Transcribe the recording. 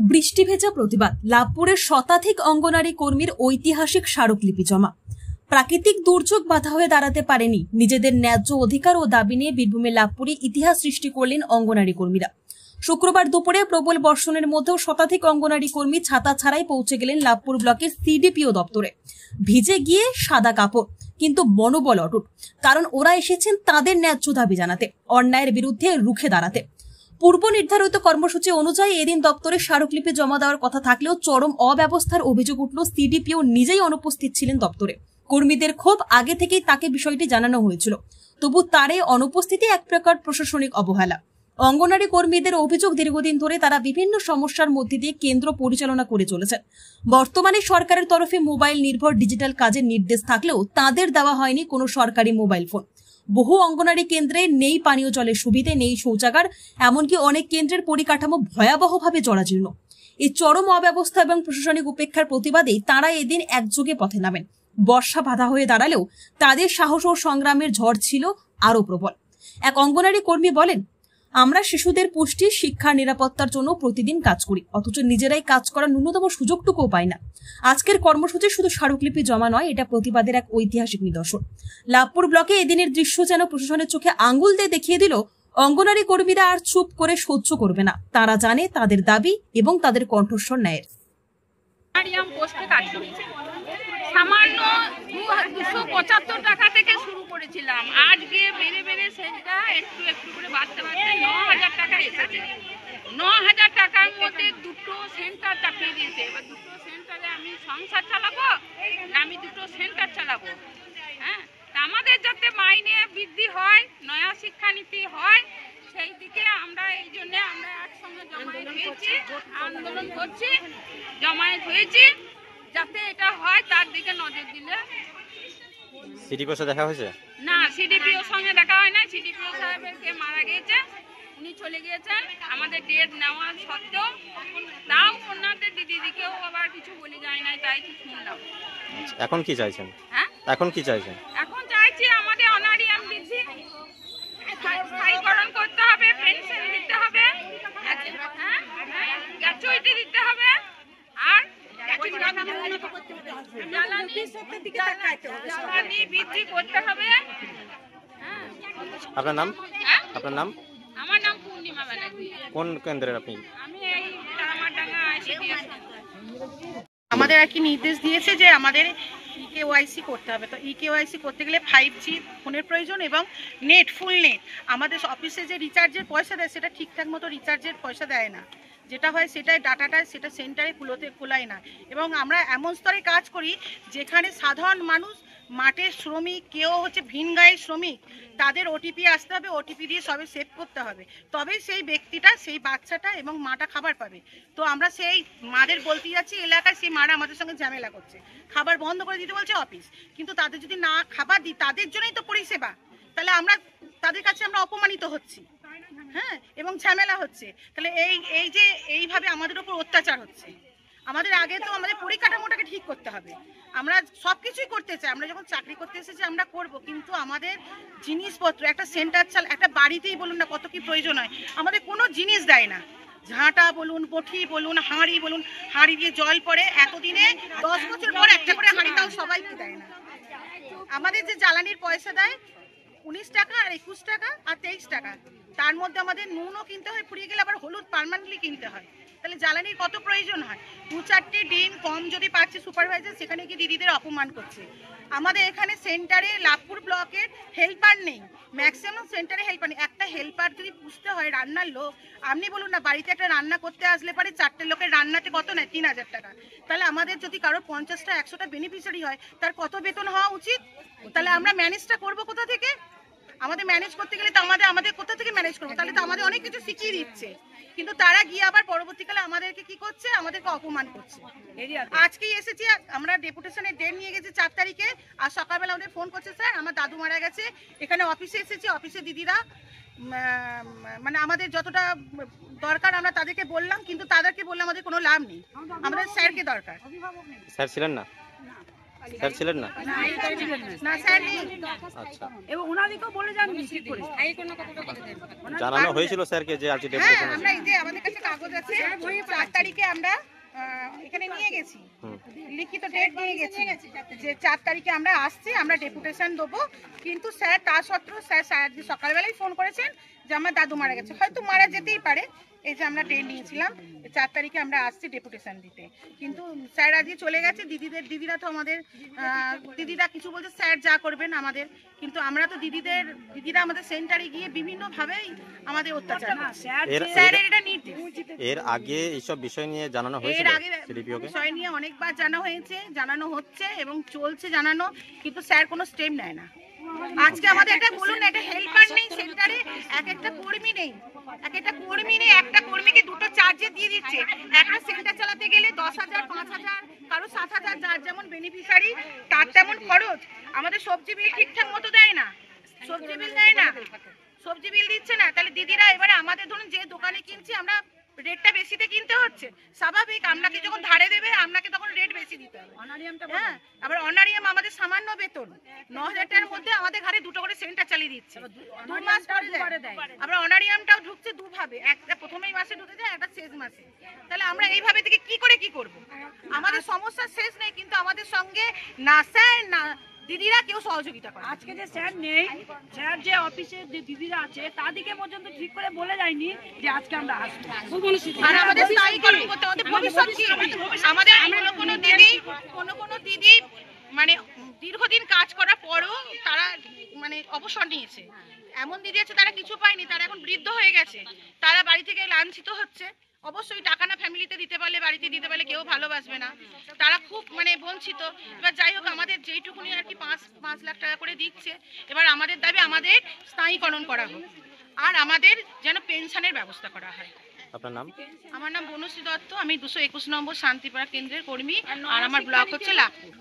বৃষ্টি ভেজা প্রতিবাদ। লাভপুরের শতাধিক অঙ্গনারী কর্মীর ঐতিহাসিক স্মারকলিপি জমা। প্রাকৃতিক দুর্যোগ বাধা হয়ে দাঁড়াতে পারেনি। নিজেদের ন্যায্য অধিকার ও দাবি নিয়ে বীরভূমের লাভপুরে ইতিহাস সৃষ্টি করলেন অঙ্গনারী কর্মীরা। শুক্রবার দুপুরে প্রবল বর্ষণের মধ্যেও শতাধিক অঙ্গনারী কর্মী ছাতা ছাড়াই পৌঁছে গেলেন লাভপুর ব্লকের সিডিপিও দপ্তরে। ভিজে গিয়ে সাদা কাপড়, কিন্তু মনোবল অটুট, কারণ ওরা এসেছেন তাদের ন্যায্য দাবি জানাতে, অন্যায়ের বিরুদ্ধে রুখে দাঁড়াতে। পূর্ব নির্ধারিত কর্মসূচি অনুযায়ী এদিন দপ্তরে স্মারকলিপি জমা দেওয়ার কথা থাকলেও চরম অব্যবস্থার অভিযোগ উঠল। সিডিপিও নিজেই অনুপস্থিত ছিলেন দপ্তরে। কর্মীদের ক্ষোভ আগে থেকেই তাকে বিষয়টি জানানো হয়েছিল, তবু তার এই অনুপস্থিতি এক প্রকার প্রশাসনিক অবহেলা। অঙ্গনারী কর্মীদের অভিযোগ, দীর্ঘদিন ধরে তারা বিভিন্ন সমস্যার মধ্যে দিয়ে কেন্দ্র পরিচালনা করে চলেছেন। বর্তমানে সরকারের তরফে মোবাইল নির্ভর ডিজিটাল কাজের নির্দেশ থাকলেও তাদের দেওয়া হয়নি কোনো সরকারি মোবাইল ফোন। বহু অঙ্গনারী কেন্দ্রে নেই পানীয় জলের সুবিধে, নেই শৌচাগার, এমনকি অনেক কেন্দ্রের পরিকাঠামো ভয়াবহভাবে জরাজীর্ণ। এই চরম অব্যবস্থা এবং প্রশাসনিক উপেক্ষার প্রতিবাদেই তারা এদিন একযোগে পথে নামেন। বর্ষা বাধা হয়ে দাঁড়ালেও তাদের সাহস ও সংগ্রামের ঝড় ছিল আরো প্রবল। এক অঙ্গনারী কর্মী বলেন, আমরা শিশুদের পুষ্টি, শিক্ষা, নিরাপত্তার জন্য প্রতিদিন কাজ করি, অথচ নিজেরাই কাজ করার ন্যূনতম সুযোগটুকুও পাই না। আজকের কর্মসূচি শুধু স্মারকলিপি জমা নয়, এটা প্রতিবাদের এক ঐতিহাসিক নিদর্শন। লাভপুর ব্লকে এদিনের দৃশ্য যেন প্রশাসনের চোখে আঙ্গুল দিয়ে দেখিয়ে দিল, অঙ্গনারী কর্মীরা আর চুপ করে সহ্য করবে না। তারা জানে তাদের দাবি এবং তাদের কণ্ঠস্বর ন্যায়ের। সামান্য 275 টাকা থেকে শুরু করেছিলাম, আজকে বেড়ে বেড়ে সেটা একটু একটু করে বাড়তে বাড়তে 9000 টাকা এসেছে। 9000 টাকার মধ্যে দুটো সেন্টার চাপিয়ে দিয়েছে। এবার দুটো সেন্টারে আমি সংসার চালাবো না আমি দুটো সেন্টার চালাবো? হ্যাঁ, আমাদের যাতে মাইনে বৃদ্ধি হয়, নয়া শিক্ষানীতি হয়, সেই দিকে আমরা এই জন্য আমরা একসঙ্গে জমায়েত হয়েছি, আন্দোলন করছি, জমায়েত হয়েছি যাতে এটা হয় তার দিকে নজর দিলে। সিডিপিওর সাথে দেখা হয়েছে? না, সিডিপিওর সঙ্গে দেখা হয় না। সিডিপিও সাহেবকে মারা গিয়েছে, উনি চলে গিয়েছেন আমাদের ডেট নেওয়া সত্ত্বেও। তাও ওনাদের দিদিকেও আবার কিছু বলে যায় নাই, তাই কি শুনলাম। এখন কি চাইছেন? হ্যাঁ, এখন কি চাইছেন? এখন চাইছি আমাদের অনারিয়াম বৃদ্ধি, স্থায়ীকরণ করতে হবে, পেনশন দিতে হবে, হ্যাঁ, গ্র্যাচুইটি দিতে হবে, আর জ্বালানি বৃদ্ধি করতে হবে। আপনার নাম? আপনার নাম? আমার নাম পূর্ণিমা ব্যানার্জি। কোন কেন্দ্রের আপনি? আমি এই তারামাডাঙ্গা আইসিডিএস। আমাদের আর কি নির্দেশ দিয়েছে যে আমাদের ইকেওয়াইসি করতে হবে। তো ইকেওয়াইসি করতে গেলে 5G ফোনের প্রয়োজন এবং নেট, ফুল নেট। আমাদের অফিসে যে রিচার্জের পয়সা দেয় সেটা ঠিকঠাক মতো রিচার্জের পয়সা দেয় না। যেটা হয় সেটাই ডাটাটা সেটা সেন্টারে কুলায় না। এবং আমরা এমন স্তরে কাজ করি যেখানে সাধারণ মানুষ, মাঠের শ্রমিক, কেউ হচ্ছে ভিন গায়ের শ্রমিক, তাদের ওটিপি আসতে হবে, ওটিপি দিয়ে সবে সেভ করতে হবে, তবেই সেই ব্যক্তিটা, সেই বাচ্চাটা এবং মাটা খাবার পাবে। তো আমরা সেই মাদের বলতে যাচ্ছি, এলাকায় সেই মারা আমাদের সঙ্গে ঝামেলা করছে, খাবার বন্ধ করে দিতে বলছে অফিস, কিন্তু তাদের যদি না খাবার দিই, তাদের জন্যই তো পরিষেবা, তাহলে আমরা তাদের কাছে আমরা অপমানিত হচ্ছি, হ্যাঁ, এবং ঝামেলা হচ্ছে। তাহলে এই যে এইভাবে আমাদের উপর অত্যাচার হচ্ছে। আমাদের আগে তো আমাদের পরিকাঠামোটাকে ঠিক করতে হবে। আমরা সব কিছুই করতে চাই, আমরা যখন চাকরি করতে এসেছি আমরা করব, কিন্তু আমাদের জিনিসপত্র, একটা সেন্টার একটা বাড়িতেই বলুন না কত কি প্রয়োজন হয়, আমাদের কোনো জিনিস দেয় না। ঝাঁটা বলুন, বটি বলুন, হাঁড়ি বলুন, হাঁড়ি দিয়ে জল পড়ে, এতদিনে 10 বছর পর একটা করে হাঁড়ি তাও সবাইকে দেয় না। আমাদের যে জ্বালানির পয়সা দেয় 19 টাকা আর 21 টাকা আর 23 টাকা, তার মধ্যে আমাদের নুনও কিনতে হয়, ফুরিয়ে গেলে আবার হলুদ পার্মানেন্টলি কিনতে হয়। তাহলে জ্বালানির কত প্রয়োজন হয়। 2-4টে ডিম কম যদি পাচ্ছে সুপারভাইজার, সেখানে কি দিদিদের অপমান করছে। আমাদের এখানে সেন্টারে লাভপুর ব্লকের হেল্পার নেই, ম্যাক্সিমাম সেন্টারে হেল্পার নেই। একটা হেল্পার যদি পুষতে হয়, রান্নার লোক, আপনি বলুন না, বাড়িতে একটা রান্না করতে আসলে পরে 4টে লোকের রান্নাতে কত নেয়? 3000 টাকা। তাহলে আমাদের যদি কারো 50টা 100টা বেনিফিশিয়ারি হয়, তার কত বেতন হওয়া উচিত? তাহলে আমরা ম্যানেজটা করবো কোথা থেকে? আমাদের ম্যানেজ করতে গেলে তো আমাদের কোথা থেকে ম্যানেজ করবো? তাহলে তো আমাদের অনেক কিছু শিখিয়ে দিচ্ছে, কিন্তু তারা গিয়ে আবার পরবর্তীকালে আমাদেরকে কি করছে? আমাদেরকে অপমান করছে। আজকেই এসেছি, আমরা ডেপুটেশনের ডেট নিয়ে গেছি 4 তারিখে, আর সকালবেলা আমাদের ফোন করছে, স্যার আমার দাদু মারা গেছে। এখানে অফিসে এসেছি, অফিসে দিদিরা মানে আমাদের যতটা দরকার আমরা তাদেরকে বললাম, কিন্তু তাদেরকে বললে আমাদের কোনো লাভ নেই, আমাদের স্যারকে দরকার। স্যার ছিলেন না? স্যার ছিলেন না? না স্যার নেই। আচ্ছা, এবং ওনাদেরকেও বলে যান ঠিক করে জানানো হয়েছিল স্যারকে যে আজকে হ্যাঁ, ডেপুটেশন আছে? আমরা এই যে আমাদের কাছে কাগজ আছে, 4 তারিখে আমরা এখানে নিয়ে গেছি, হুম। লিখিত ডেট নিয়ে গেছি যে 4 তারিখে আমরা আসছি, আমরা ডেপুটেশন দেবো। কিন্তু স্যার তা সত্ত্বেও স্যার আজকে সকালবেলায় ফোন করেছেন যে আমার দাদু মারা গেছে, হয়তো মারা যেতেই পারে। এই যে আমরা ডেট নিয়েছিলাম 4 তারিখে আমরা আসছি ডেপুটেশন দিতে, কিন্তু স্যার আজকে চলে গেছে। দিদিরা তো আমাদের দিদিরা কিছু বলছে স্যার যা করবেন আমাদের, কিন্তু আমরা তো দিদিরা আমাদের সেন্টারে গিয়ে বিভিন্নভাবেই আমাদের অত্যাচার করছে। স্যারের এটা নির্দেশ। এর আগে এইসব বিষয় নিয়ে জানানো এর হয়েছিল আগে সিডিপিওকে? বিষয় নিয়ে অনেকবার জানানো হচ্ছে এবং চলছে জানানো, কিন্তু স্যার কোনো স্টেপ নেয় না। আজকে আমাদের একটা বলুন না, একটা হেল্পার নেই সেন্টারে, একটা কর্মী নেই, একটা কর্মীকে দুটো চার্জে দিয়ে দিচ্ছে। একটা সেন্টার চালাতে গেলে 10,000, 5,000, কারো 7,000, যার যেমন বেনিফিশিয়ারি তার তেমন খরচ। আমাদের সবজি বিল ঠিকঠাক মতো দেয় না, সবজি বিল দিচ্ছে না। তাহলে দিদিরা এবারে আমাদের ধরুন যে দোকানে কিনছি আমরা, রেটটা বেশিতে কিনতে হচ্ছে, স্বাভাবিক। আপনাকে যখন ধারে দেবে আপনাকে তখন রেট বেশি দিতে হবে। হ্যাঁ, আবার অনারিয়াম আমাদের সামান্য বেতন 9,000 টাকার মধ্যে আমাদের ঘরে দুটো করে সেন্টার চালিয়ে দিচ্ছে, 2 মাস পরে দেয়। আবার অনারিয়ামটাও ঢুকছে দুভাবে, একটা প্রথমেই মাসে ঢুকে যায়, একটা শেষ মাসে। তাহলে আমরা এইভাবে থেকে কি করব? আমাদের সমস্যা শেষ নেই, কিন্তু আমাদের সঙ্গে না স্যার না দিদিরা কেউ সহযোগিতা করে। আজকে যে স্যার নেই, স্যার যে অফিসে যে দিদিরা আছে তাদেরকে পর্যন্ত ঠিক করে বলে যায়নি যে আজকে আমরা আসবো। আর আমাদের স্থায়ীকরণ করতে আমাদের ভবিষ্যৎ কি? আমাদের কোনো দিদি মানে দীর্ঘদিন কাজ করার পরও তারা মানে অবসর নিয়েছে। এমন দিদি আছে তারা কিছু পায়নি, তারা এখন বৃদ্ধ হয়ে গেছে, তারা বাড়ি থেকে লাঞ্ছিত হচ্ছে। অবশ্যই টাকা না ফ্যামিলিতে দিতে পারলে, বাড়িতে দিতে পারলে কেউ ভালোবাসবে না, তারা খুব মানে বঞ্চিত। এবার যাই হোক, আমাদের যেইটুকুনি আর কি 5 লাখ টাকা করে দিচ্ছে। এবার আমাদের দাবি আমাদের স্থায়ীকরণ করা হোক, আর আমাদের যেন পেনশনের ব্যবস্থা করা হয়। আপনার নাম? আমার নাম বনশ্রী দত্ত, আমি 221 নম্বর শান্তিপাড়া কেন্দ্রের কর্মী, আর আমার ব্লক হচ্ছে লাভপুর।